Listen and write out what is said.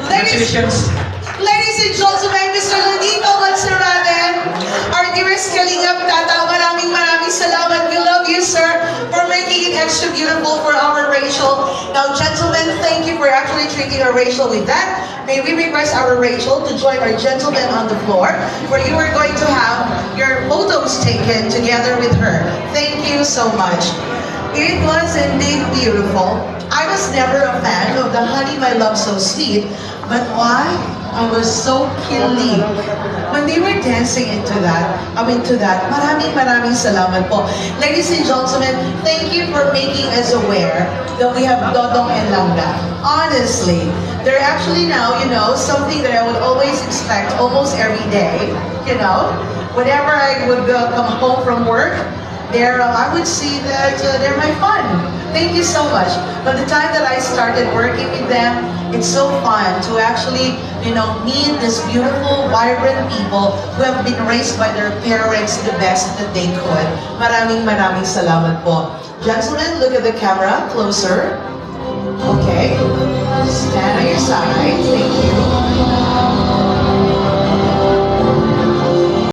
Congratulations. Ladies and gentlemen, Mr. Lodito Matsuraden, our dearest Kalingap Tata, maraming salamat. We love you, sir, for making it extra beautiful for our Rachel. Now, gentlemen, thank you for actually treating our Rachel with that. May we request our Rachel to join our gentlemen on the floor, where you are going to have your photos taken together with her. Thank you so much. It was indeed beautiful. I was never a fan of the Honey My Love So Sweet, but why? I was so kilig. When they were dancing into that, maraming salamat po. Ladies and gentlemen, thank you for making us aware that we have Dodong and Langga. Honestly, they're actually now, something that I would always expect almost every day, Whenever I would come home from work, I would see that they're my fun. Thank you so much. By the time that I started working with them, it's so fun to actually, meet these beautiful, vibrant people who have been raised by their parents the best that they could. Maraming salamat po. Gentlemen, look at the camera closer. Okay. Stand on your side. Thank you.